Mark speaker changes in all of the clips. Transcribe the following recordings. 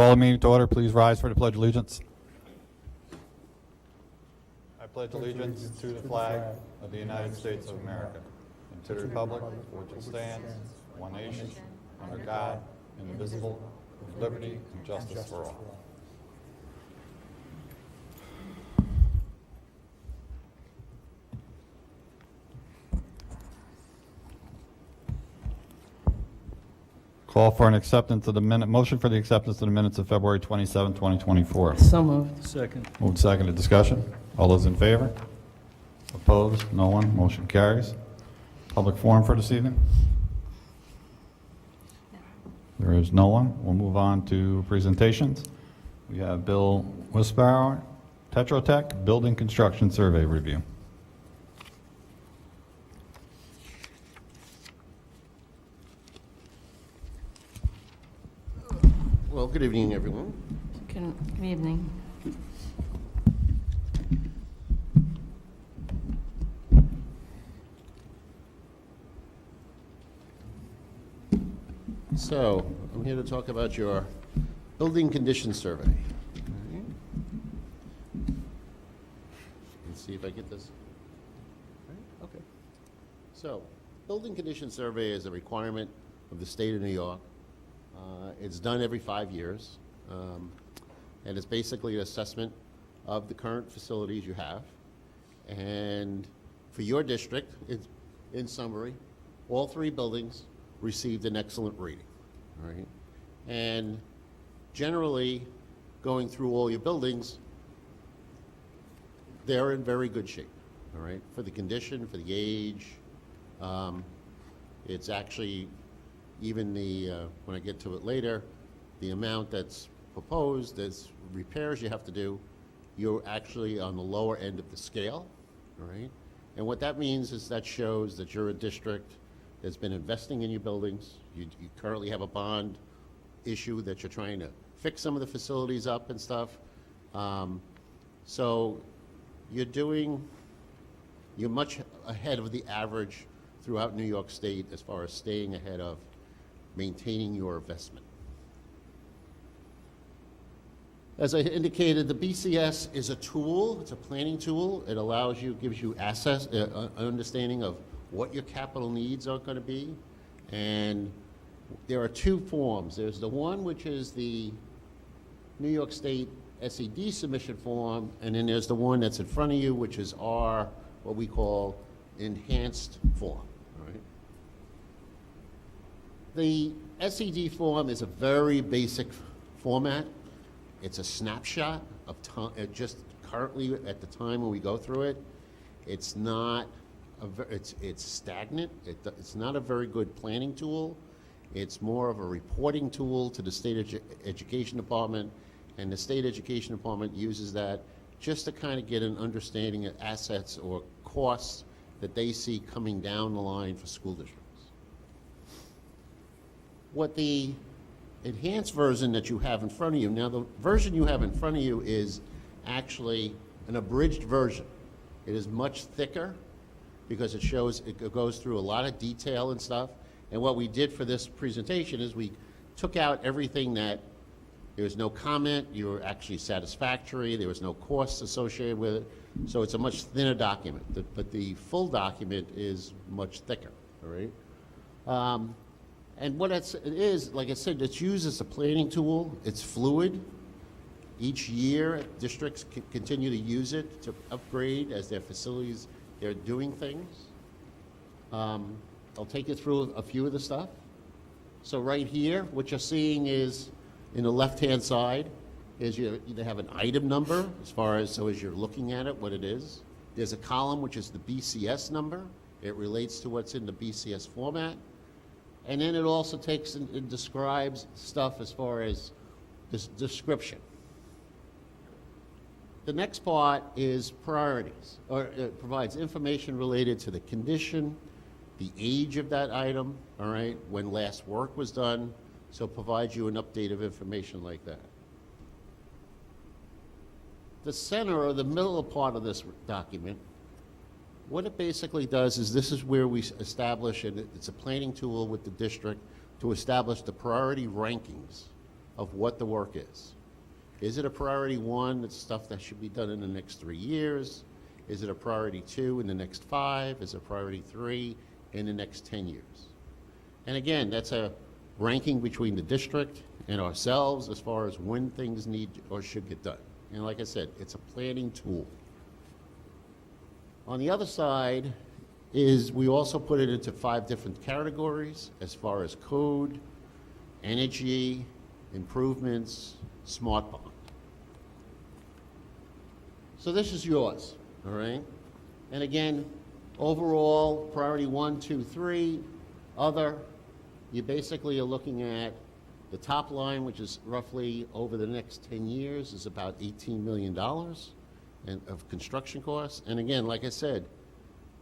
Speaker 1: Call the meeting to order. Please rise for the Pledge of Allegiance. I pledge allegiance to the flag of the United States of America and to the republic for which it stands, one nation, under God, indivisible, with liberty and justice for all. Call for an acceptance of the motion for the acceptance of the minutes of February 27, 2024.
Speaker 2: So moved.
Speaker 3: Second.
Speaker 1: Moved second, discussion. All those in favor? Opposed? No one. Motion carries. Public forum for this evening? There is no one. We'll move on to presentations. We have Bill Wisbauer, Tetra Tech Building Construction Survey Review.
Speaker 4: Well, good evening, everyone.
Speaker 2: Good evening.
Speaker 4: So, I'm here to talk about your building condition survey. All right. Let's see if I get this. All right. Okay. So, building condition survey is a requirement of the state of New York. It's done every 5 years, and it's basically an assessment of the current facilities you have. And for your district, in summary, all 3 buildings received an excellent rating, all right? And generally, going through all your buildings, they're in very good shape, all right? For the condition, for the age, it's actually, even the, when I get to it later, the amount that's proposed, as repairs you have to do, you're actually on the lower end of the scale, all right? And what that means is that shows that you're a district that's been investing in your buildings. You currently have a bond issue that you're trying to fix some of the facilities up and stuff. So you're much ahead of the average throughout New York State as far as staying ahead of maintaining your investment. As I indicated, the BCS is a tool, it's a planning tool. It allows you, gives you access, an understanding of what your capital needs are going to be. And there are 2 forms. There's the one which is the New York State SED submission form, and then there's the one that's in front of you, which is our, what we call, enhanced form. All right? The SED form is a very basic format. It's a snapshot of time, just currently at the time when we go through it. It's not, it's stagnant. It's not a very good planning tool. It's more of a reporting tool to the State Education Department, and the State Education Department uses that just to kind of get an understanding of assets or costs that they see coming down the line for school districts. What the enhanced version that you have in front of you, now the version you have in front of you is actually an abridged version. It is much thicker because it goes through a lot of detail and stuff. And what we did for this presentation is we took out everything that there was no comment, you were actually satisfactory, there was no costs associated with it. So it's a much thinner document, but the full document is much thicker, all right? And what it is, like I said, it's used as a planning tool. It's fluid. Each year, districts continue to use it to upgrade as their facilities, they're doing things. I'll take you through a few of the stuff. So right here, what you're seeing is, in the left-hand side, is you have an item number, as far as, so as you're looking at it, what it is. There's a column which is the BCS number. It relates to what's in the BCS format. And then it also takes and describes stuff as far as this description. The next part is priorities, or it provides information related to the condition, the age of that item, all right, when last work was done, so it provides you an update of information like that. The center or the middle part of this document, what it basically does is this is where we establish, and it's a planning tool with the district to establish the priority rankings of what the work is. Is it a priority 1, it's stuff that should be done in the next 3 years? Is it a priority 2 in the next 5? Is it a priority 3 in the next 10 years? And again, that's a ranking between the district and ourselves as far as when things need or should get done. And like I said, it's a planning tool. On the other side is we also put it into 5 different categories as far as code, energy, improvements, smart bond. So this is yours, all right? And again, overall, priority 1, 2, 3, other, you basically are looking at the top line, which is roughly over the next 10 years, is about $18 million of construction costs. And again, like I said,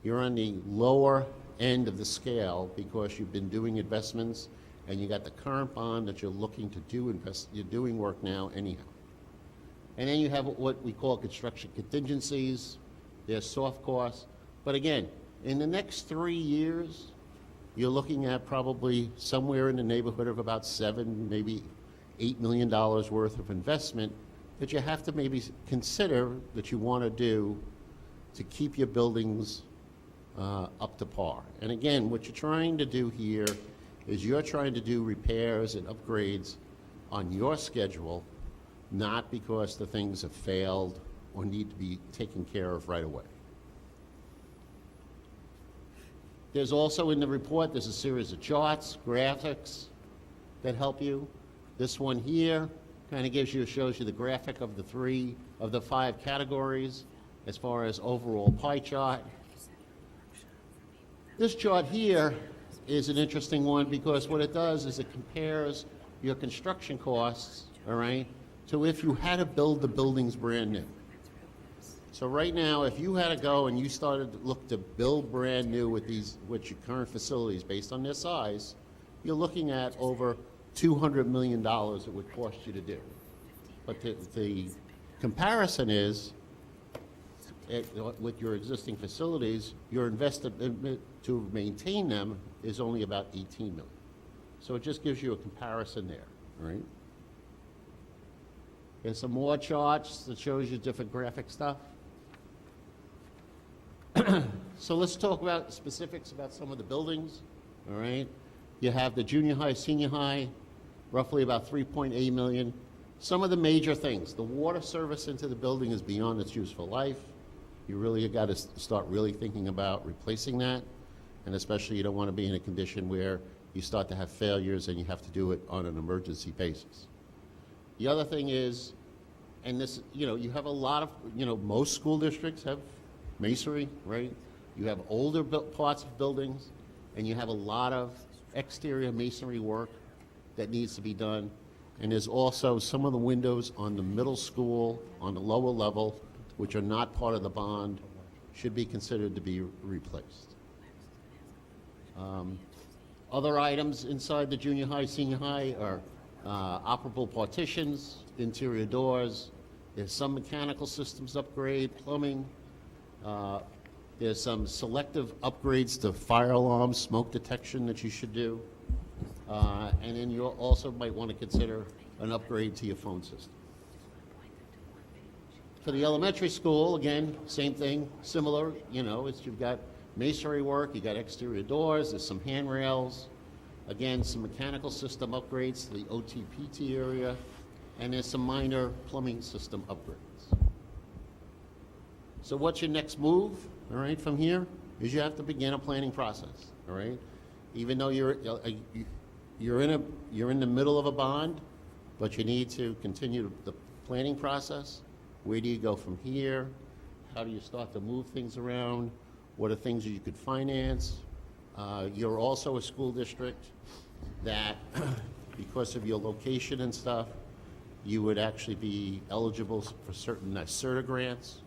Speaker 4: you're on the lower end of the scale because you've been doing investments and you got the current bond that you're looking to do, you're doing work now anyhow. And then you have what we call construction contingencies, there's soft costs. But again, in the next 3 years, you're looking at probably somewhere in the neighborhood of about $7, maybe $8 million worth of investment that you have to maybe consider that you want to do to keep your buildings up to par. And again, what you're trying to do here is you're trying to do repairs and upgrades on your schedule, not because the things have failed or need to be taken care of right away. There's also in the report, there's a series of charts, graphics that help you. This one here kind of shows you the graphic of the 5 categories as far as overall pie chart. This chart here is an interesting one because what it does is it compares your construction costs, all right, to if you had to build the buildings brand new. So right now, if you had to go and you started to look to build brand new with your current facilities based on their size, you're looking at over $200 million it would cost you to do. But the comparison is, with your existing facilities, your investment to maintain them is only about $18 million. So it just gives you a comparison there, right? There's some more charts that shows you different graphic stuff. So let's talk about specifics about some of the buildings, all right? You have the junior high, senior high, roughly about 3.8 million. Some of the major things, the water service into the building is beyond its useful life. You really got to start really thinking about replacing that, and especially you don't want to be in a condition where you start to have failures and you have to do it on an emergency basis. The other thing is, and this, you have a lot of, most school districts have masonry, right? You have older parts of buildings, and you have a lot of exterior masonry work that needs to be done. And there's also some of the windows on the middle school, on the lower level, which are not part of the bond, should be considered to be replaced. Other items inside the junior high, senior high are operable partitions, interior doors. There's some mechanical systems upgrade, plumbing. There's some selective upgrades to fire alarms, smoke detection that you should do. And then you also might want to consider an upgrade to your phone system. For the elementary school, again, same thing, similar, you've got masonry work, you got exterior doors, there's some handrails, again, some mechanical system upgrades to the OT/PT area, and there's some minor plumbing system upgrades. So what's your next move, all right, from here, is you have to begin a planning process, all right? Even though you're in the middle of a bond, but you need to continue the planning process. Where do you go from here? How do you start to move things around? What are things that you could finance? You're also a school district that, because of your location and stuff, you would actually be eligible for certain NYSERDA grants,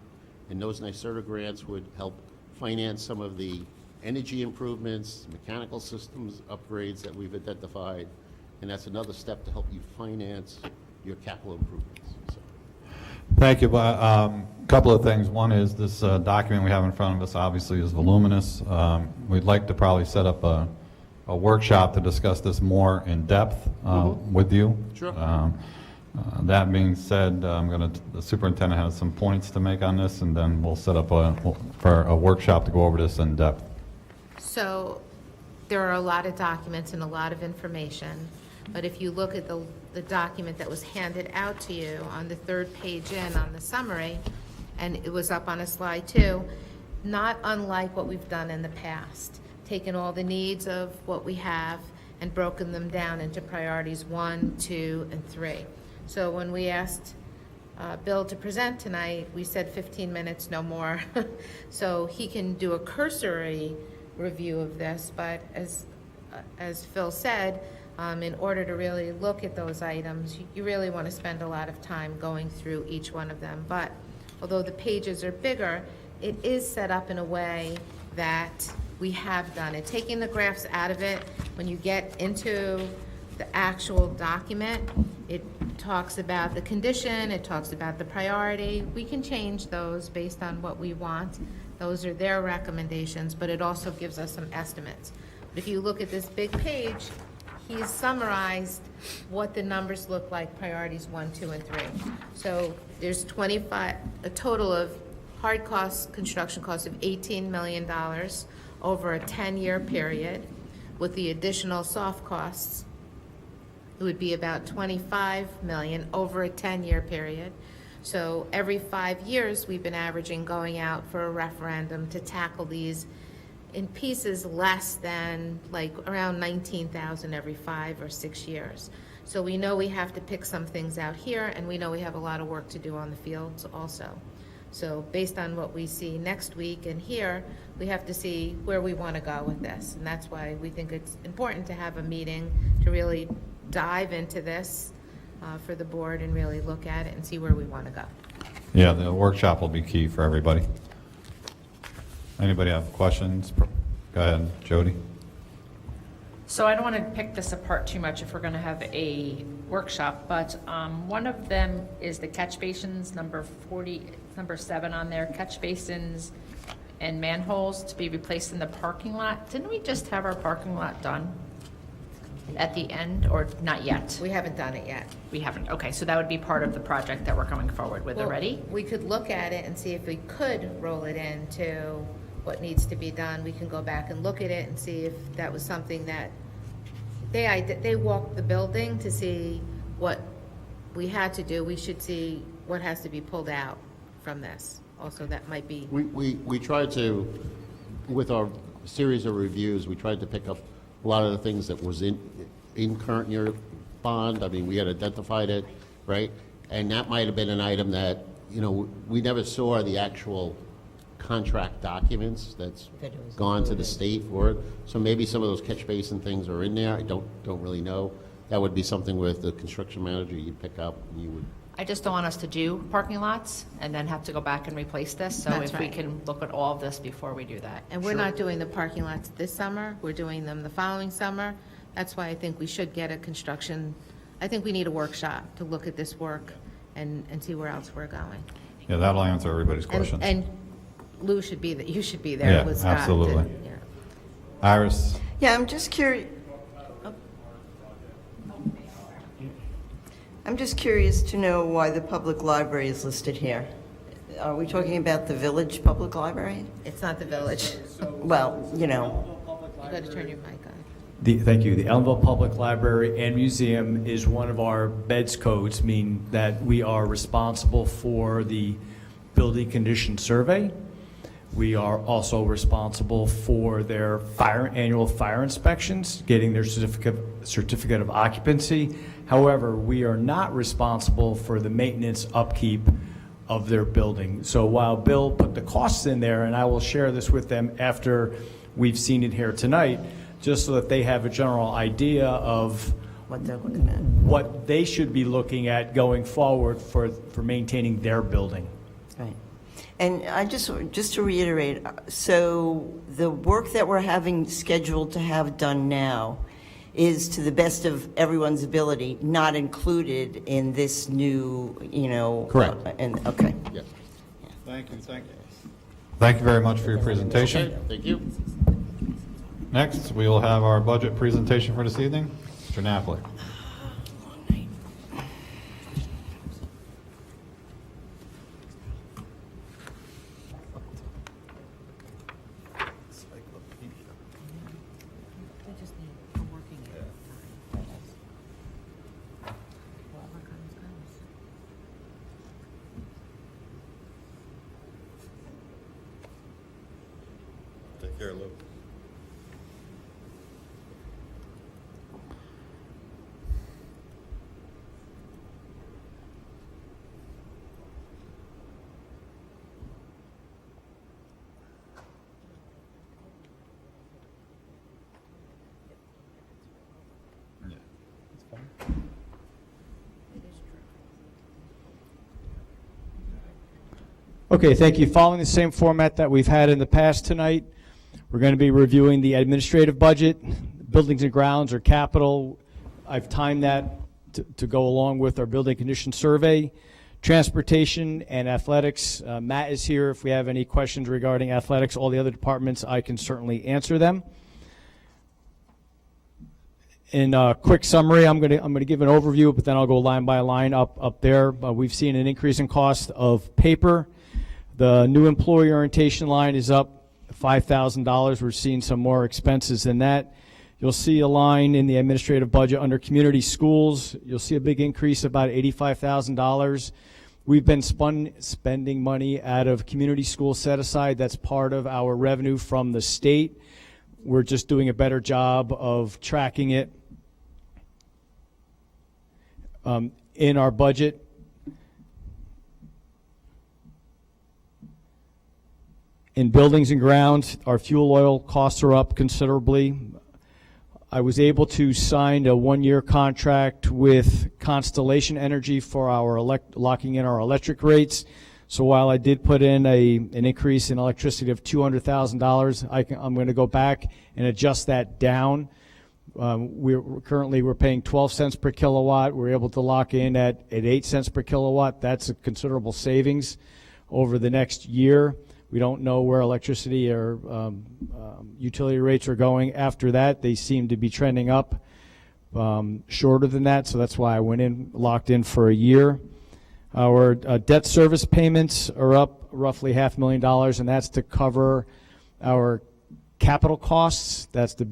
Speaker 4: and those NYSERDA grants would help finance some of the energy improvements, mechanical systems upgrades that we've identified, and that's another step to help you finance your capital improvements. So.
Speaker 1: Thank you. A couple of things. One is this document we have in front of us obviously is voluminous. We'd like to probably set up a a workshop to discuss this more in depth with you.
Speaker 4: Sure.
Speaker 1: That being said, the superintendent has some points to make on this, and then we'll set up for a workshop to go over this in depth.
Speaker 3: So there are a lot of documents and a lot of information, but if you look at the document that was handed out to you on the third page in on the summary, and it was up on a slide too, not unlike what we've done in the past, taken all the needs of what we have and broken them down into priorities 1, 2, and 3. So when we asked Bill to present tonight, we said 15 minutes, no more. So he can do a cursory review of this, but as Phil said, in order to really look at those items, you really want to spend a lot of time going through each one of them. But although the pages are bigger, it is set up in a way that we have done it. Taking the graphs out of it, when you get into the actual document, it talks about the condition, it talks about the priority. We can change those based on what we want. Those are their recommendations, but it also gives us some estimates. But if you look at this big page, he's summarized what the numbers look like, priorities 1, 2, and 3. So there's a total of hard costs, construction costs of $18 million over a 10-year period. With the additional soft costs, it would be about $25 million over a 10-year period. So every 5 years, we've been averaging going out for a referendum to tackle these in pieces less than like around 19,000 every 5 or 6 years. So we know we have to pick some things out here, and we know we have a lot of work to do on the fields also. So based on what we see next week and here, we have to see where we want to go with this. And that's why we think it's important to have a meeting to really dive into this for the board and really look at it and see where we want to go.
Speaker 1: Yeah, the workshop will be key for everybody. Anybody have questions? Go ahead, Jody.
Speaker 2: So I don't want to pick this apart too much if we're going to have a workshop, but one of them is the catch basins, number 7 on there, catch basins and manholes to be replaced in the parking lot. Didn't we just have our parking lot done at the end, or not yet?
Speaker 3: We haven't done it yet.
Speaker 2: We haven't. Okay, so that would be part of the project that we're coming forward with
Speaker 3: Well,
Speaker 2: already?
Speaker 3: We could look at it and see if we could roll it into what needs to be done. We can go back and look at it and see if that was something that they walked the building to see what we had to do. We should see what has to be pulled out from this. Also, that might be.
Speaker 4: We tried to, with our series of reviews, we tried to pick up a lot of the things that was in current year bond. I mean, we had identified it, right? And that might have been an item that, you know, we never saw the actual contract documents that's gone to the state for it. So maybe some of those catch basin things are in there. I don't really know. That would be something with the construction manager you'd pick up and you would.
Speaker 2: I just don't want us to do parking lots and then have to go back and replace this. So
Speaker 3: That's
Speaker 2: if we
Speaker 3: right.
Speaker 2: can look at all of this before we do that.
Speaker 3: And we're not doing the parking lots this summer. We're doing them the following summer. That's why I think we should get a construction, I think we need a workshop to look at this work and see where else we're going.
Speaker 1: Yeah, that'll answer everybody's questions.
Speaker 3: And Lou should be, you should be there
Speaker 1: Yeah,
Speaker 3: with Scott.
Speaker 1: absolutely.
Speaker 3: Yeah.
Speaker 1: Iris?
Speaker 5: Yeah, I'm just curious. I'm just curious to know why the public library is listed here. Are we talking about the village public library?
Speaker 3: It's not the village.
Speaker 5: Well, you know,
Speaker 3: You got to turn your mic on.
Speaker 6: Thank you. The Ellenville Public Library and Museum is one of our BEDS codes, meaning that we are responsible for the building condition survey. We are also responsible for their annual fire inspections, getting their certificate of occupancy. However, we are not responsible for the maintenance upkeep of their building. So while Bill put the costs in there, and I will share this with them after we've seen it here tonight, just so that they have a general idea of
Speaker 5: what they're looking at.
Speaker 6: what they should be looking at going forward for maintaining their building.
Speaker 5: Right. And I just to reiterate, so the work that we're having scheduled to have done now is to the best of everyone's ability, not included in this new, you know.
Speaker 4: Correct.
Speaker 5: And, okay.
Speaker 4: Yes.
Speaker 1: Thank you, thank you. Thank you very much for your presentation.
Speaker 4: Okay, thank you.
Speaker 1: Next, we will have our budget presentation for this evening. Mr. Napoli. Take care, Lou.
Speaker 6: Okay, thank you. Following the same format that we've had in the past tonight, we're going to be reviewing the administrative budget, buildings and grounds or capital. I've timed that to go along with our building condition survey, transportation and athletics. Matt is here. If we have any questions regarding athletics, all the other departments, I can certainly answer them. In a quick summary, I'm going to give an overview, but then I'll go line by line up there. We've seen an increase in cost of paper. The new employee orientation line is up $5,000. We're seeing some more expenses than that. You'll see a line in the administrative budget under community schools. You'll see a big increase, about $85,000. We've been spending money out of community school set aside. That's part of our revenue from the state. We're just doing a better job of tracking it. In our budget, in buildings and grounds, our fuel oil costs are up considerably. I was able to sign a one-year contract with Constellation Energy for our locking in our electric rates. So while I did put in an increase in electricity of $200,000, I'm going to go back and adjust that down. We're paying 12 cents per kilowatt. We're able to lock in at 8 cents per kilowatt. That's a considerable savings over the next year. We don't know where electricity or utility rates are going after that. They seem to be trending up shorter than that, so that's why I went in, locked in for a year. Our debt service payments are up roughly $500,000, and that's to cover our capital costs. That's the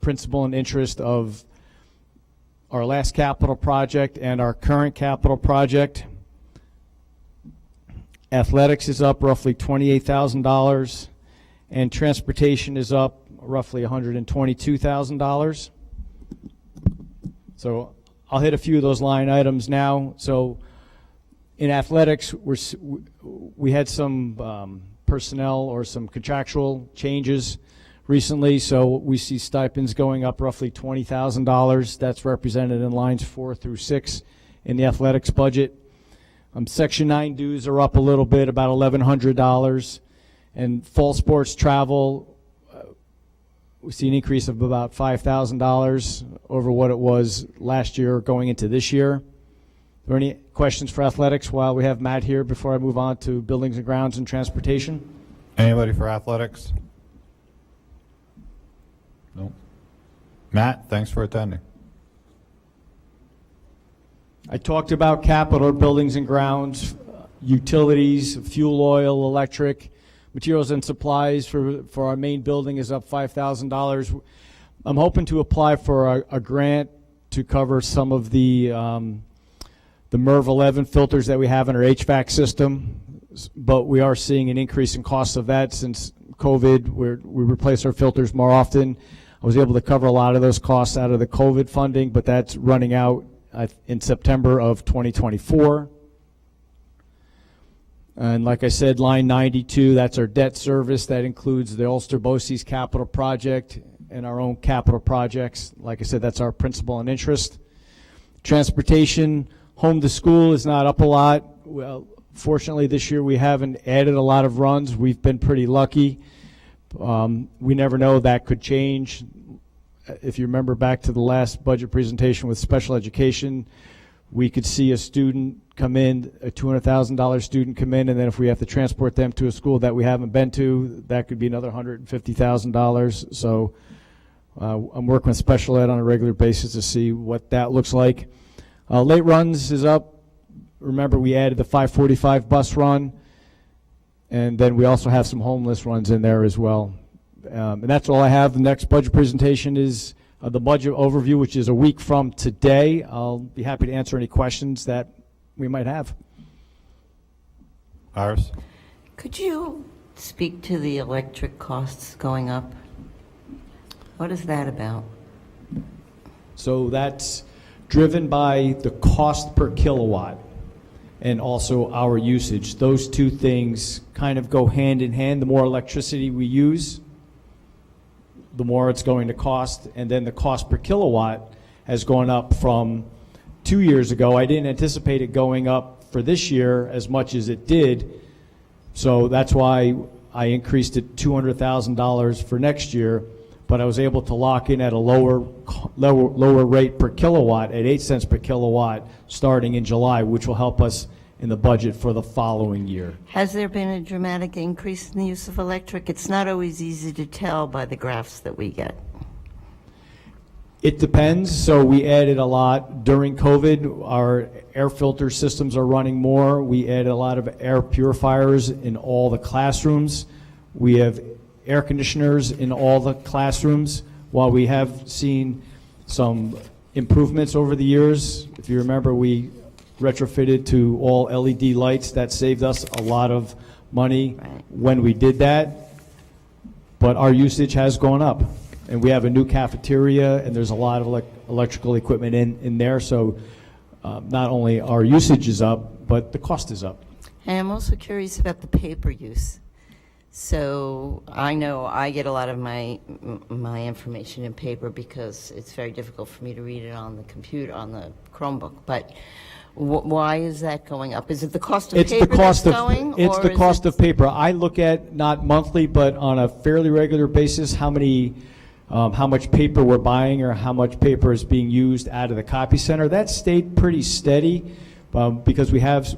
Speaker 6: principal and interest of our last capital project and our current capital project. Athletics is up roughly $28,000, and transportation is up roughly $122,000. So I'll hit a few of those line items now. So in athletics, we had some personnel or some contractual changes recently, so we see stipends going up roughly $20,000. That's represented in lines 4 through 6 in the athletics budget. Section 9 dues are up a little bit, about $1,100. And fall sports travel, we see an increase of about $5,000 over what it was last year going into this year. Are there any questions for athletics while we have Matt here before I move on to buildings and grounds and transportation?
Speaker 1: Anybody for athletics? No. Matt, thanks for attending.
Speaker 6: I talked about capital, buildings and grounds, utilities, fuel oil, electric, materials and supplies for our main building is up $5,000. I'm hoping to apply for a grant to cover some of the MERV 11 filters that we have in our HVAC system, but we are seeing an increase in cost of that since COVID. We replace our filters more often. I was able to cover a lot of those costs out of the COVID funding, but that's running out in September of 2024. And like I said, line 92, that's our debt service. That includes the Ulster BOCES capital project and our own capital projects. Like I said, that's our principal and interest. Transportation, home to school is not up a lot. Well, fortunately this year we haven't added a lot of runs. We've been pretty lucky. We never know, that could change. If you remember back to the last budget presentation with special education, we could see a student come in, a $200,000 student come in, and then if we have to transport them to a school that we haven't been to, that could be another $150,000. So I'm working with special ed on a regular basis to see what that looks like. Late runs is up. Remember, we added the 5:45 bus run, and then we also have some homeless runs in there as well. And that's all I have. The next budget presentation is the budget overview, which is a week from today. I'll be happy to answer any questions that we might have.
Speaker 1: Iris?
Speaker 5: Could you speak to the electric costs going up? What is that about?
Speaker 6: So that's driven by the cost per kilowatt and also our usage. Those two things kind of go hand in hand. The more electricity we use, the more it's going to cost. And then the cost per kilowatt has gone up from 2 years ago. I didn't anticipate it going up for this year as much as it did. So that's why I increased it $200,000 for next year. But I was able to lock in at a lower rate per kilowatt at 8 cents per kilowatt starting in July, which will help us in the budget for the following year.
Speaker 5: Has there been a dramatic increase in the use of electric? It's not always easy to tell by the graphs that we get.
Speaker 6: It depends. So we added a lot during COVID. Our air filter systems are running more. We added a lot of air purifiers in all the classrooms. We have air conditioners in all the classrooms. While we have seen some improvements over the years, if you remember, we retrofitted to all LED lights. That saved us a lot of money when we did that. But our usage has gone up. And we have a new cafeteria, and there's a lot of electrical equipment in there. So not only our usage is up, but the cost is up.
Speaker 5: And I'm also curious about the paper use. So I know I get a lot of my information in paper because it's very difficult for me to read it on the computer, on the Chromebook. But why is that going up? Is it the cost of paper that's going?
Speaker 6: It's the cost of paper. I look at, not monthly, but on a fairly regular basis, how much paper we're buying or how much paper is being used out of the copy center. That stayed pretty steady because we have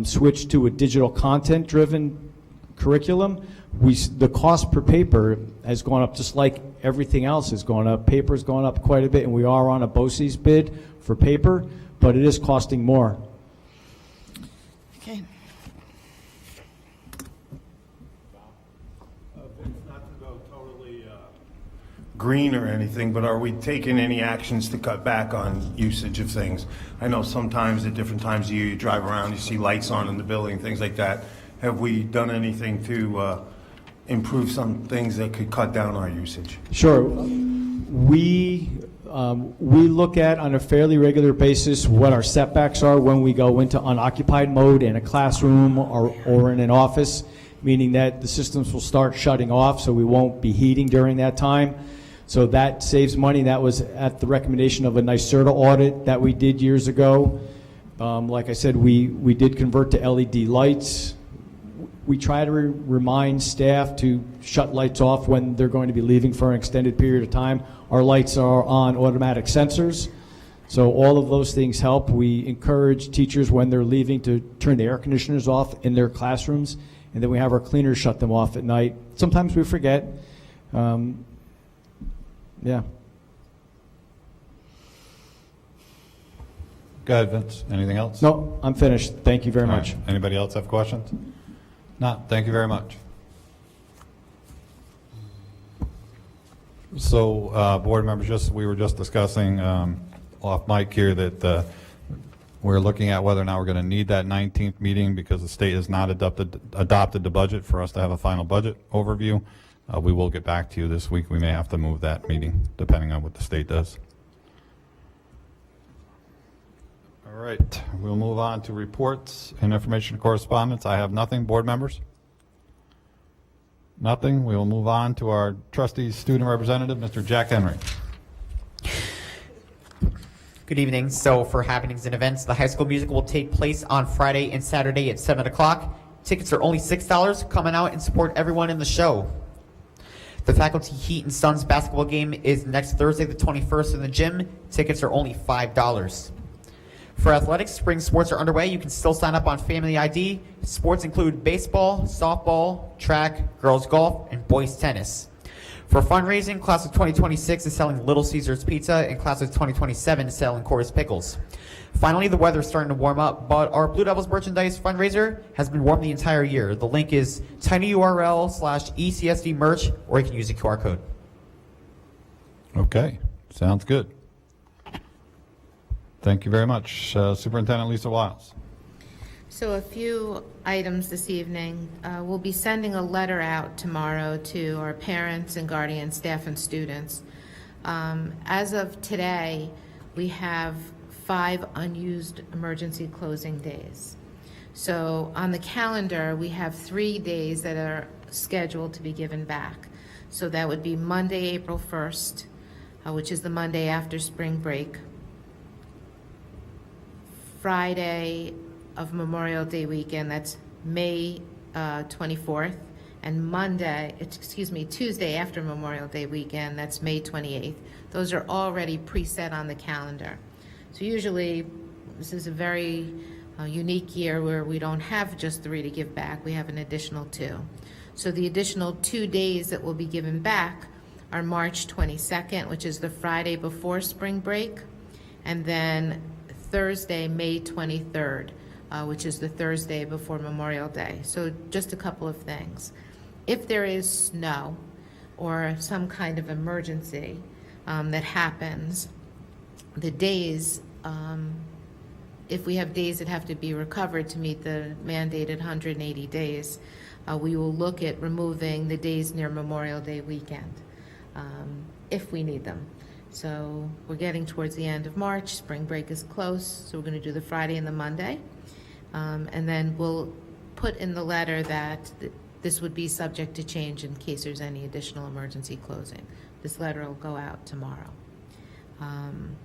Speaker 6: switched to a digital content-driven curriculum. The cost per paper has gone up just like everything else has gone up. Paper's gone up quite a bit, and we are on a BOCES bid for paper, but it is costing more.
Speaker 5: Okay.
Speaker 7: Not to go totally green or anything, but are we taking any actions to cut back on usage of things? I know sometimes at different times of year you drive around, you see lights on in the building, things like that. Have we done anything to improve some things that could cut down our usage?
Speaker 6: Sure. We look at on a fairly regular basis what our setbacks are when we go into unoccupied mode in a classroom or in an office, meaning that the systems will start shutting off, so we won't be heating during that time. So that saves money. That was at the recommendation of a NYSERDA audit that we did years ago. Like I said, we did convert to LED lights. We try to remind staff to shut lights off when they're going to be leaving for an extended period of time. Our lights are on automatic sensors, so all of those things help. We encourage teachers when they're leaving to turn the air conditioners off in their classrooms, and then we have our cleaners shut them off at night. Sometimes we forget. Yeah.
Speaker 1: Go ahead, Vince. Anything else?
Speaker 6: No, I'm finished. Thank you very
Speaker 1: All
Speaker 6: much.
Speaker 1: right. Anybody else have questions? No, thank you very much. So, board members, we were just discussing off mic here that we're looking at whether or not we're going to need that 19th meeting because the state has not adopted the budget for us to have a final budget overview. We will get back to you this week. We may have to move that meeting depending on what the state does. All right, we'll move on to reports and information correspondence. I have nothing. Board members? Nothing. We will move on to our trustees student representative, Mr. Jack Henry.
Speaker 8: Good evening. So for happenings and events, the high school musical will take place on Friday and Saturday at 7 o'clock. Tickets are only $6. Come on out and support everyone in the show. The Faculty Heat and Suns basketball game is next Thursday, the 21st in the gym. Tickets are only $5. For athletics, spring sports are underway. You can still sign up on Family ID. Sports include baseball, softball, track, girls golf, and boys tennis. For fundraising, class of 2026 is selling Little Caesars Pizza, and class of 2027 is selling Coors Pickles. Finally, the weather's starting to warm up, but our Blue Devils merchandise fundraiser has been warm the entire year. The link is tinyurl/ECSD merch, or you can use the QR code.
Speaker 1: Okay, sounds good. Thank you very much. Superintendent Lisa Wiles.
Speaker 3: So a few items this evening. We'll be sending a letter out tomorrow to our parents and guardians, staff, and students. As of today, we have 5 unused emergency closing days. So on the calendar, we have 3 days that are scheduled to be given back. So that would be Monday, April 1st, which is the Monday after spring break. Friday of Memorial Day weekend, that's May 24th, and Tuesday after Memorial Day weekend, that's May 28th. Those are already preset on the calendar. So usually, this is a very unique year where we don't have just 3 to give back, we have an additional 2. So the additional 2 days that will be given back are March 22nd, which is the Friday before spring break, and then Thursday, May 23rd, which is the Thursday before Memorial Day. So just a couple of things. If there is snow or some kind of emergency that happens, the days, if we have days that have to be recovered to meet the mandated 180 days, we will look at removing the days near Memorial Day weekend if we need them. So we're getting towards the end of March, spring break is close, so we're going to do the Friday and the Monday. And then we'll put in the letter that this would be subject to change in case there's any additional emergency closing. This letter will go out tomorrow. And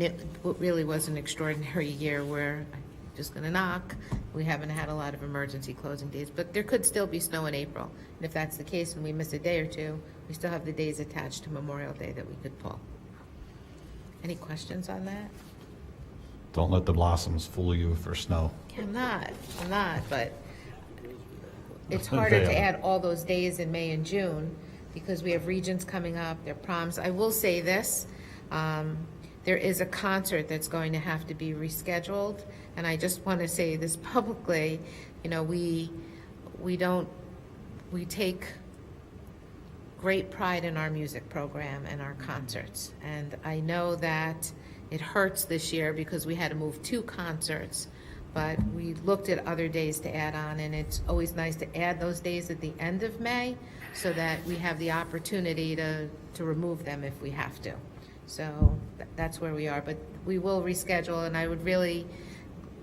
Speaker 3: it really was an extraordinary year where, I'm just going to knock, we haven't had a lot of emergency closing days, but there could still be snow in April. And if that's the case and we miss a day or two, we still have the days attached to Memorial Day that we could pull. Any questions on that?
Speaker 1: Don't let the blossoms fool you for snow.
Speaker 3: I'm not, but it's harder to
Speaker 1: They are.
Speaker 3: add all those days in May and June because we have regions coming up, their proms. I will say this, there is a concert that's going to have to be rescheduled, and I just want to say this publicly, you know, we take great pride in our music program and our concerts, and I know that it hurts this year because we had to move 2 concerts, but we looked at other days to add on, and it's always nice to add those days at the end of May so that we have the opportunity to remove them if we have to. So that's where we are, but we will reschedule, and I would really,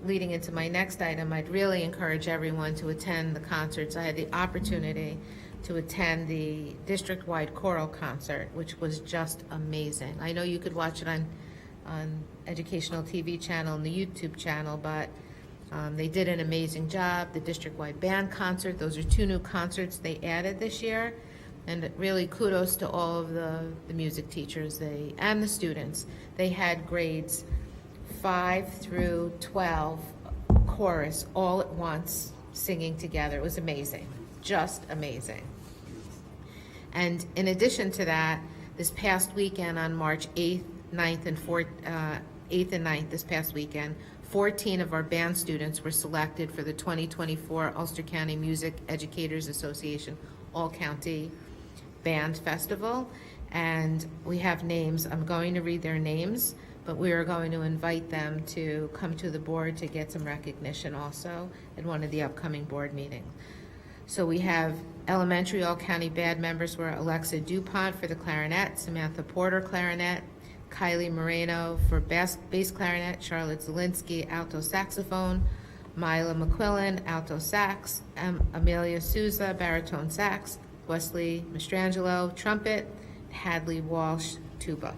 Speaker 3: leading into my next item, I'd really encourage everyone to attend the concerts. I had the opportunity to attend the district-wide choral concert, which was just amazing. I know you could watch it on educational TV channel and the YouTube channel, but they did an amazing job. The district-wide band concert, those are 2 new concerts they added this year, and really kudos to all of the music teachers and the students. They had grades 5 through 12 chorus all at once singing together. It was amazing, just amazing. And in addition to that, this past weekend on March 8th, 9th, and 9th this past weekend, 14 of our band students were selected for the 2024 Ulster County Music Educators Association All-County Band Festival. And we have names. I'm going to read their names, but we are going to invite them to come to the board to get some recognition also at one of the upcoming board meetings. So we have elementary all-county band members were Alexa DuPont for the clarinet, Samantha Porter clarinet, Kylie Moreno for bass clarinet, Charlotte Zielinski alto saxophone, Mila McQuillan alto sax, Amelia Souza baritone sax, Wesley Mastrangelo trumpet, Hadley Walsh tuba.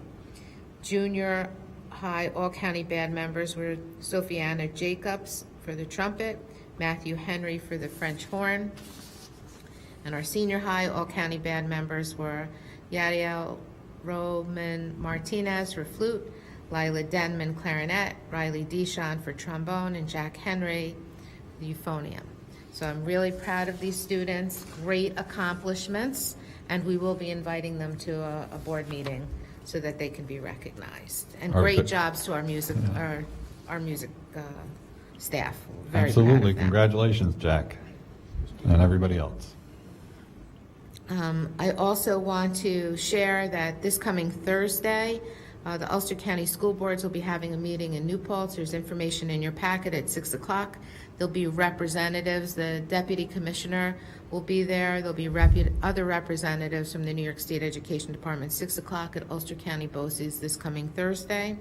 Speaker 3: Junior high all-county band members were Sophiana Jacobs for the trumpet, Matthew Henry for the French horn, and our senior high all-county band members were Yadiel Roman Martinez for flute, Lila Denman clarinet, Riley Dishon for trombone, and Jack Henry for the euphonium. So I'm really proud of these students, great accomplishments, And we will be inviting them to a board meeting so that they can be recognized. And
Speaker 1: Okay.
Speaker 3: great jobs to our music, our music staff. Very proud
Speaker 1: Absolutely.
Speaker 3: of them.
Speaker 1: Congratulations, Jack, and everybody else.
Speaker 3: I also want to share that this coming Thursday, the Ulster County School Boards will be having a meeting in New Paltz. There's information in your packet at 6 o'clock. There'll be representatives. The Deputy Commissioner will be there. There'll be other representatives from the New York State Education Department, 6 o'clock at Ulster County BOCES this coming Thursday.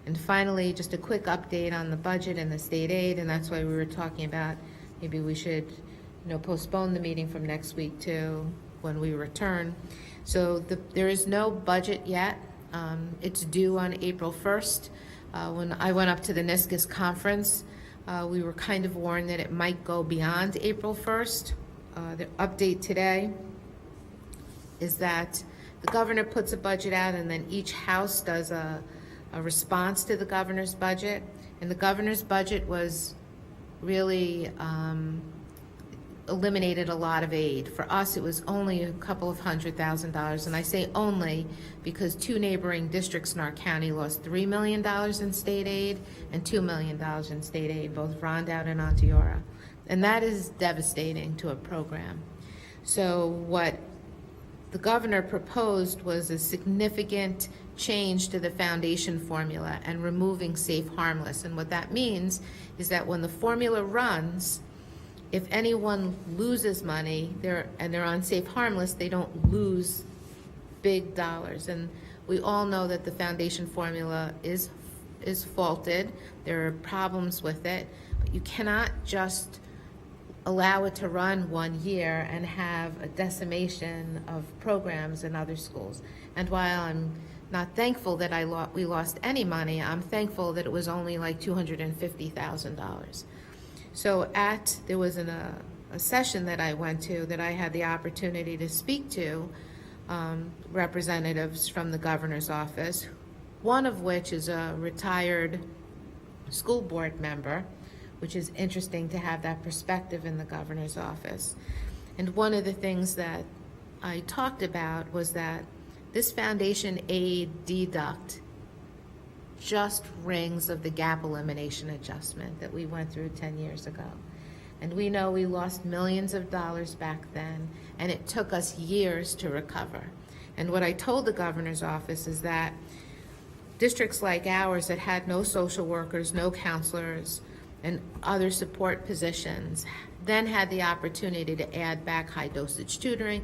Speaker 3: And finally, just a quick update on the budget and the state aid, and that's why we were talking about maybe we should, postpone the meeting from next week to when we return. So there is no budget yet. It's due on April 1st. When I went up to the NISCUS conference, we were kind of warned that it might go beyond April 1st. The update today is that the governor puts a budget out, and then each house does a response to the governor's budget. And the governor's budget was really eliminated a lot of aid. For us, it was only a couple of $100,000, and I say only because 2 neighboring districts in our county lost $3 million in state aid and $2 million in state aid, both Rondout and Onteora. And that is devastating to a program. So what the governor proposed was a significant change to the foundation formula and removing safe harmless. And what that means is that when the formula runs, if anyone loses money and they're on safe harmless, they don't lose big dollars. And we all know that the foundation formula is faulted. There are problems with it, but you cannot just allow it to run 1 year and have a decimation of programs in other schools. And while I'm not thankful that we lost any money, I'm thankful that it was only like $250,000. So there was a session that I went to that I had the opportunity to speak to representatives from the governor's office, one of which is a retired school board member, which is interesting to have that perspective in the governor's office. And one of the things that I talked about was that this foundation aid deduct just rings of the gap elimination adjustment that we went through 10 years ago. And we know we lost millions of dollars back then, and it took us years to recover. And what I told the governor's office is that districts like ours that had no social workers, no counselors, and other support positions then had the opportunity to add back high dosage tutoring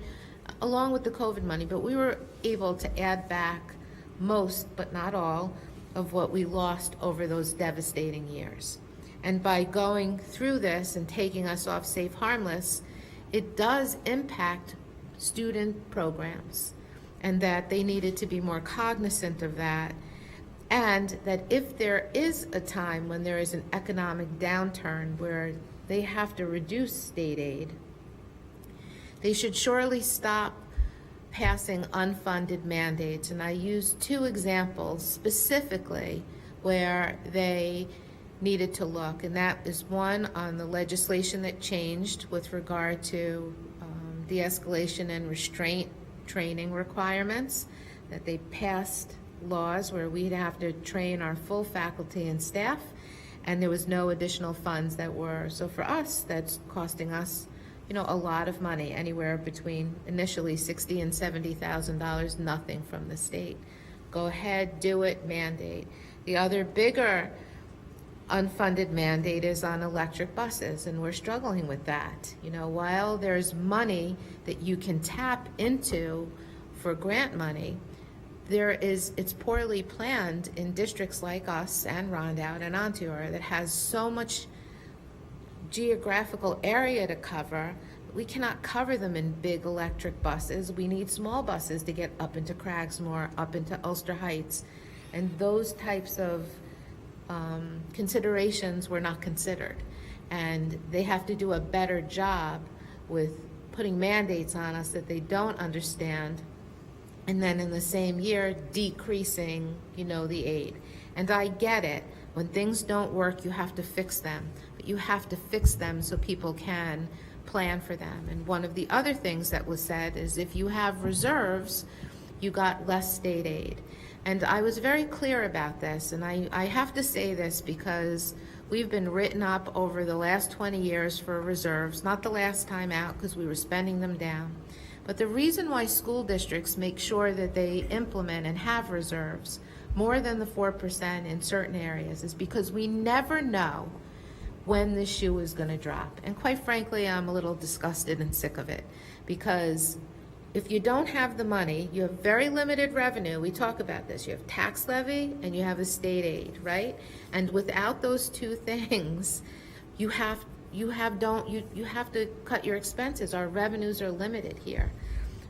Speaker 3: along with the COVID money, but we were able to add back most, but not all, of what we lost over those devastating years. And by going through this and taking us off safe harmless, it does impact student programs, and that they needed to be more cognizant of that, and that if there is a time when there is an economic downturn where they have to reduce state aid, they should surely stop passing unfunded mandates. And I used 2 examples specifically where they needed to look, and that is one on the legislation that changed with regard to de-escalation and restraint training requirements, that they passed laws where we'd have to train our full faculty and staff, and there was no additional funds that were, so for us, that's costing us a lot of money, anywhere between initially $60,000 and $70,000, nothing from the state. Go ahead, do it, mandate. The other bigger unfunded mandate is on electric buses, and we're struggling with that. While there's money that you can tap into for grant money, it's poorly planned in districts like us and Rondout and Onteora that has so much geographical area to cover. We cannot cover them in big electric buses. We need small buses to get up into Cragsmore, up into Ulster Heights, and those types of considerations were not considered. And they have to do a better job with putting mandates on us that they don't understand, and then in the same year decreasing the aid. And I get it. When things don't work, you have to fix them. But you have to fix them so people can plan for them. And one of the other things that was said is if you have reserves, you got less state aid. And I was very clear about this, and I have to say this because we've been written up over the last 20 years for reserves, not the last time out because we were spending them down. But the reason why school districts make sure that they implement and have reserves more than the 4% in certain areas is because we never know when the shoe is going to drop. And quite frankly, I'm a little disgusted and sick of it, because if you don't have the money, you have very limited revenue. We talk about this. You have tax levy and you have a state aid, right? And without those two things, you have to cut your expenses. Our revenues are limited here.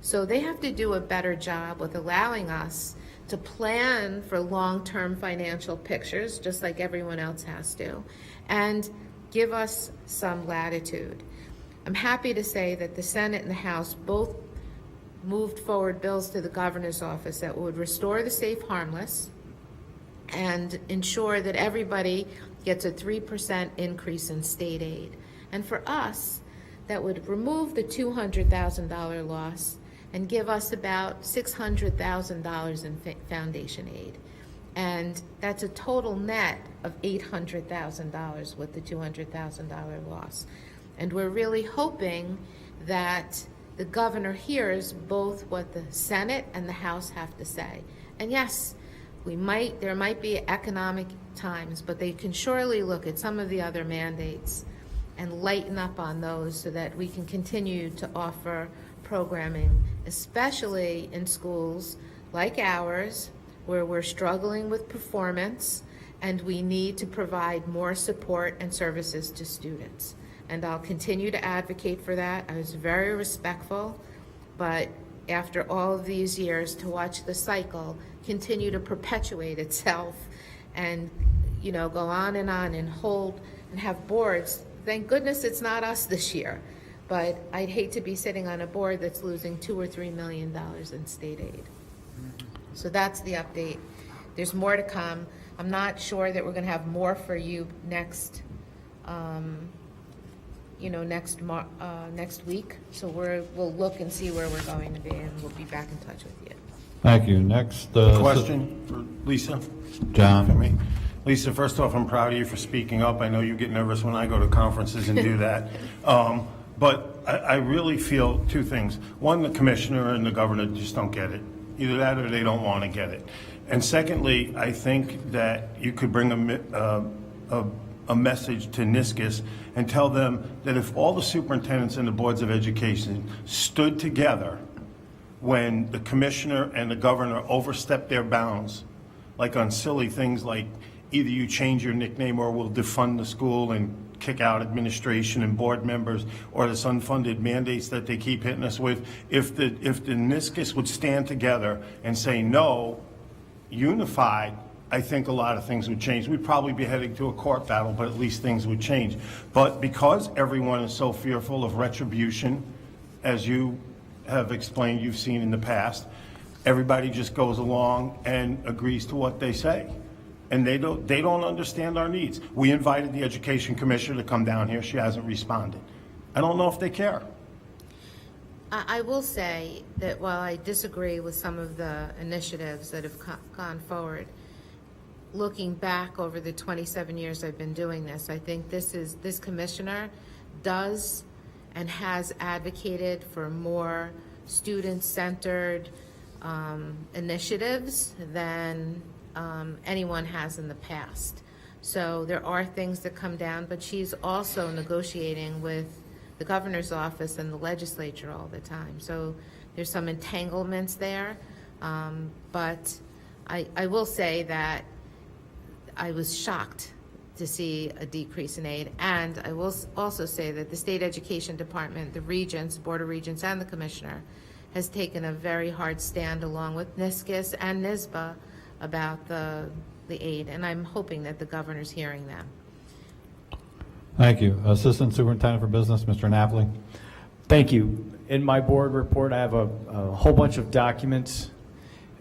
Speaker 3: So they have to do a better job with allowing us to plan for long-term financial pictures, just like everyone else has to, and give us some latitude. I'm happy to say that the Senate and the House both moved forward bills to the governor's office that would restore the safe harmless and ensure that everybody gets a 3% increase in state aid. And for us, that would remove the $200,000 loss and give us about $600,000 in foundation aid. And that's a total net of $800,000 with the $200,000 loss. And we're really hoping that the governor hears both what the Senate and the House have to say. And yes, there might be economic times, but they can surely look at some of the other mandates and lighten up on those so that we can continue to offer programming, especially in schools like ours, where we're struggling with performance and we need to provide more support and services to students. And I'll continue to advocate for that. I was very respectful, but after all of these years, to watch the cycle continue to perpetuate itself and, go on and hold and have boards. Thank goodness it's not us this year, but I'd hate to be sitting on a board that's losing $2 or $3 million in state aid. So that's the update. There's more to come. I'm not sure that we're going to have more for you next week. So we'll look and see where we're going to be, and we'll be back in touch with you.
Speaker 1: Thank you. Next.
Speaker 7: Question for Lisa?
Speaker 1: John.
Speaker 7: For me. Lisa, first off, I'm proud of you for speaking up. I know you get nervous when I go to conferences and do that. But I really feel two things. One, the commissioner and the governor just don't get it. Either that or they don't want to get it. And secondly, I think that you could bring a message to NISCUS and tell them that if all the superintendents and the boards of education stood together when the commissioner and the governor overstepped their bounds, like on silly things like either you change your nickname or we'll defund the school and kick out administration and board members, or this unfunded mandates that they keep hitting us with, if the NISCUS would stand together and say no, unified, I think a lot of things would change. We'd probably be heading to a court battle, but at least things would change. But because everyone is so fearful of retribution, as you have explained, you've seen in the past, everybody just goes along and agrees to what they say. And they don't understand our needs. We invited the education commissioner to come down here. She hasn't responded. I don't know if they care.
Speaker 3: I will say that while I disagree with some of the initiatives that have gone forward, looking back over the 27 years I've been doing this, I think this commissioner does and has advocated for more student-centered initiatives than anyone has in the past. So there are things that come down, but she's also negotiating with the governor's office and the legislature all the time. So there's some entanglements there. But I will say that I was shocked to see a decrease in aid. And I will also say that the state education department, the regents, board of regents, and the commissioner has taken a very hard stand along with NISCUS and NISBA about the aid, and I'm hoping that the governor's hearing them.
Speaker 1: Thank you. Assistant Superintendent for Business, Mr. Napoli.
Speaker 6: Thank you. In my board report, I have a whole bunch of documents.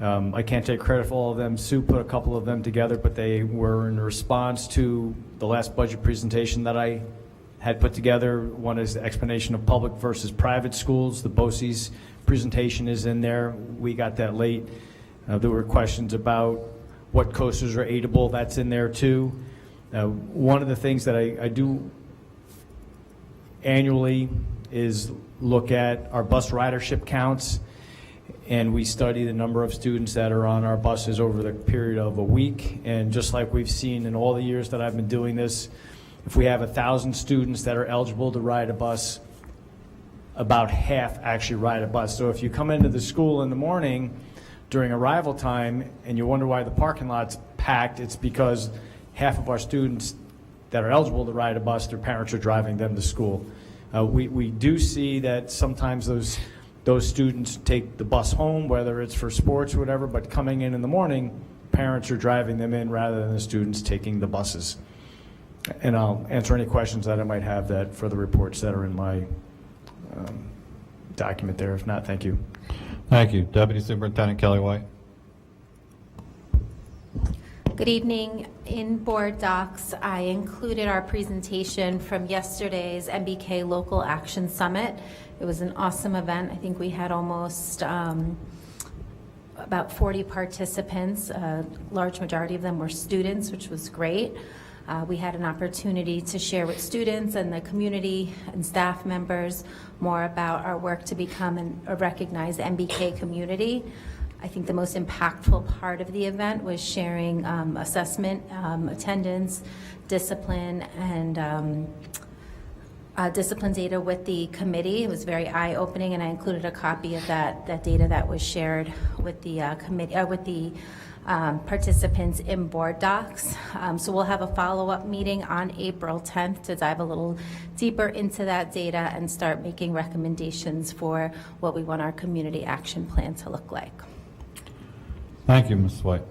Speaker 6: I can't take credit for all of them. Sue put a couple of them together, but they were in response to the last budget presentation that I had put together. One is the explanation of public versus private schools. The BOCES presentation is in there. We got that late. There were questions about what coasters are aidable. That's in there too. One of the things that I do annually is look at our bus ridership counts, and we study the number of students that are on our buses over the period of a week. And just like we've seen in all the years that I've been doing this, if we have 1,000 students that are eligible to ride a bus, about half actually ride a bus. So if you come into the school in the morning during arrival time and you wonder why the parking lot's packed, it's because half of our students that are eligible to ride a bus, their parents are driving them to school. We do see that sometimes those students take the bus home, whether it's for sports or whatever, but coming in the morning, parents are driving them in rather than the students taking the buses. And I'll answer any questions that I might have that for the reports that are in my document there. If not, thank you.
Speaker 1: Thank you. Deputy Superintendent Kelly White.
Speaker 9: Good evening. In board docs, I included our presentation from yesterday's MBK Local Action Summit. It was an awesome event. I think we had almost about 40 participants. A large majority of them were students, which was great. We had an opportunity to share with students and the community and staff members more about our work to become a recognized MBK community. I think the most impactful part of the event was sharing assessment, attendance, discipline, and discipline data with the committee. It was very eye-opening, and I included a copy of that data that was shared with the committee, with the participants in board docs. So we'll have a follow-up meeting on April 10th to dive a little deeper into that data and start making recommendations for what we want our community action plan to look like.
Speaker 1: Thank you, Mrs. White.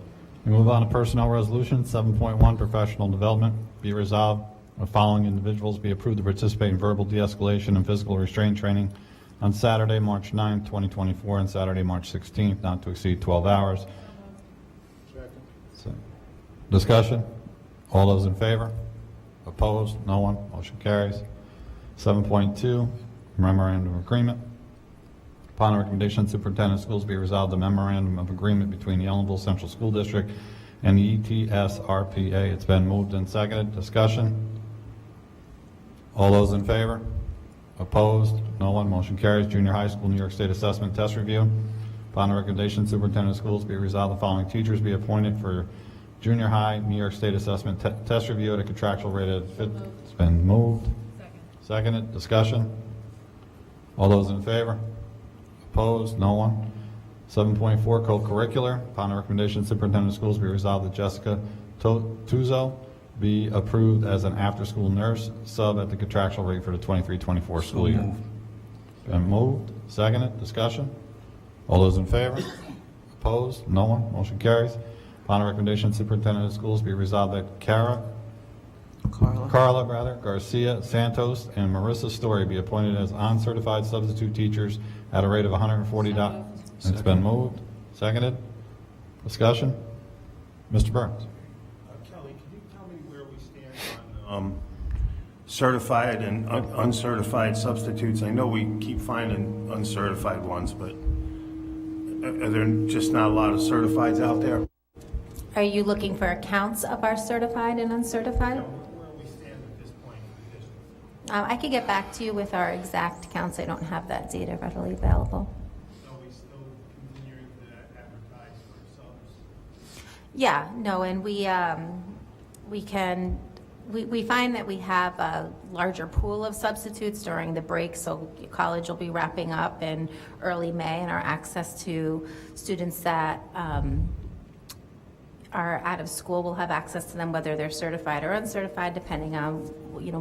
Speaker 1: We move on to Personnel Resolution 7.1, Professional Development. Be resolved, the following individuals be approved to participate in verbal de-escalation and physical restraint training on Saturday, March 9th, 2024, and Saturday, March 16th, not to exceed 12 hours. Discussion? All those in favor? Opposed? No one? Motion carries. 7.2, Memorandum of Agreement. Upon the recommendation of the Superintendent of Schools, be resolved the Memorandum of Agreement between the Ellenville Central School District and the ETSRPA. It's been moved and seconded. Discussion? All those in favor? Opposed? No one? Motion carries. Junior High School New York State Assessment Test Review. Upon the recommendation of the Superintendent of Schools, be resolved the following teachers be appointed for Junior High New York State Assessment Test Review at a contractual rate of It's been moved. Seconded. Discussion? All those in favor? Opposed? No one? 7.4, Co-Curricular. Upon the recommendation of the Superintendent of Schools, be resolved that Jessica Tuzo be approved as an after-school nurse sub at the contractual rate for the 23-24 school year. Been moved. Seconded. Discussion? All those in favor? Opposed? No one? Motion carries. Upon the recommendation of the Superintendent of Schools, be resolved that Carla Garcia Santos and Marissa Story be appointed as uncertified substitute teachers at a rate of $140. It's been moved. Seconded. Discussion? Mr. Burns.
Speaker 7: Kelly, can you tell me where we stand on certified and uncertified substitutes? I know we keep finding uncertified ones, but are there just not a lot of certifieds out there?
Speaker 9: Are you looking for accounts of our certified and uncertified?
Speaker 7: Where we stand at this point in the district?
Speaker 9: I could get back to you with our exact counts. I don't have that data readily available.
Speaker 7: So we still continuing to advertise for subs?
Speaker 9: Yeah, no, and we find that we have a larger pool of substitutes during the break, so college will be wrapping up in early May, and our access to students that are out of school will have access to them, whether they're certified or uncertified, depending on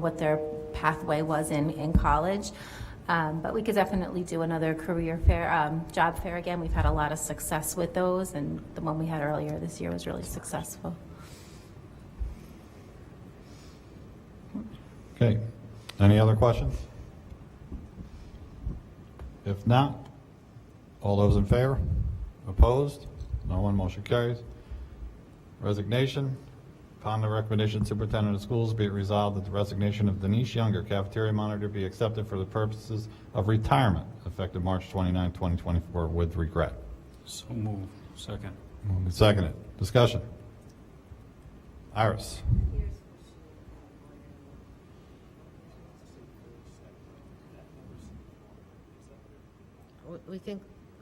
Speaker 9: what their pathway was in college. But we could definitely do another career fair, job fair again. We've had a lot of success with those, and the one we had earlier this year was really successful.
Speaker 1: Okay. Any other questions? If not, all those in favor? Opposed? No one. Motion carries. Resignation. Upon the recommendation of Superintendent of Schools, be it resolved that the resignation of Denise Younger, cafeteria monitor, be accepted for the purposes of retirement, effective March 29, 2024, with regret.
Speaker 10: So move. Second.
Speaker 1: Moved and seconded. Discussion. Iris.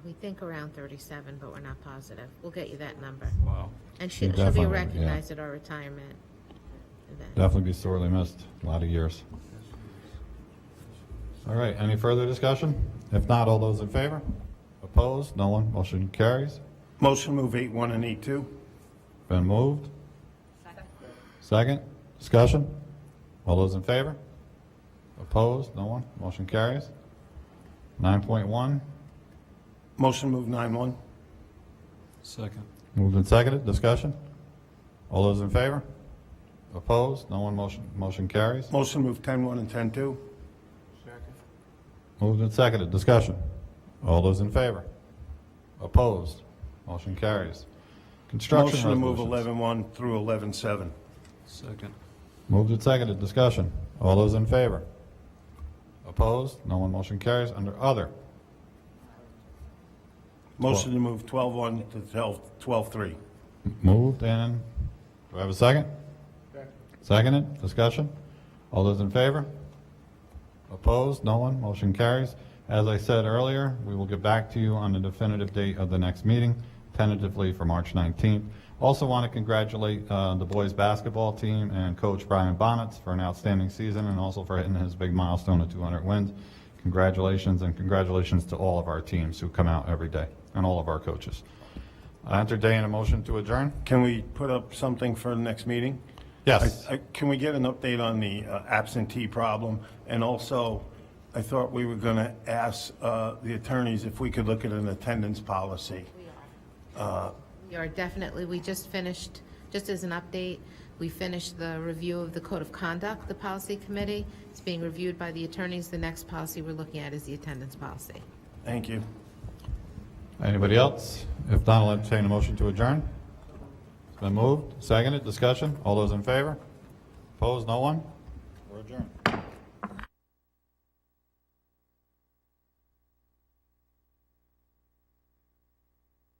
Speaker 3: We think around 37, but we're not positive. We'll get you that number.
Speaker 10: Wow.
Speaker 3: And
Speaker 1: She
Speaker 3: she'll be
Speaker 1: definitely,
Speaker 3: recognized at our retirement event.
Speaker 1: Definitely be sorely missed. A lot of years. All right, any further discussion? If not, all those in favor? Opposed? No one? Motion carries.
Speaker 7: Motion move 8-1 and 8-2.
Speaker 1: Been moved. Second. Discussion? All those in favor? Opposed? No one? Motion carries. 9.1.
Speaker 7: Motion move 9-1.
Speaker 10: Second.
Speaker 1: Moved and seconded. Discussion? All those in favor? Opposed? No one? Motion carries.
Speaker 7: Motion move 10-1 and 10-2.
Speaker 1: Moved and seconded. Discussion? All those in favor? Opposed? Motion carries. Construction
Speaker 7: Motion to move
Speaker 1: resolutions.
Speaker 7: 11-1 through 11-7.
Speaker 10: Second.
Speaker 1: Moved and seconded. Discussion? All those in favor? Opposed? No one. Motion carries. Under other.
Speaker 7: Motion to move 12-1 to 12-3.
Speaker 1: Moved and, do I have a second? Seconded. Discussion? All those in favor? Opposed? No one. Motion carries. As I said earlier, we will get back to you on the definitive date of the next meeting, tentatively for March 19th. Also want to congratulate the boys basketball team and Coach Brian Bonnets for an outstanding season and also for hitting his big milestone of 200 wins. Congratulations, and congratulations to all of our teams who come out every day and all of our coaches. I entertain a motion to adjourn.
Speaker 7: Can we put up something for the next meeting?
Speaker 1: Yes.
Speaker 7: Can we get an update on the absentee problem? And also, I thought we were going to ask the attorneys if we could look at an attendance policy.
Speaker 3: We are definitely, we just finished, just as an update, we finished the review of the Code of Conduct, the Policy Committee. It's being reviewed by the attorneys. The next policy we're looking at is the attendance policy.
Speaker 7: Thank you.
Speaker 1: Anybody else? If not, I'll entertain a motion to adjourn. It's been moved, seconded, discussion. All those in favor? Opposed? No one? We're adjourned.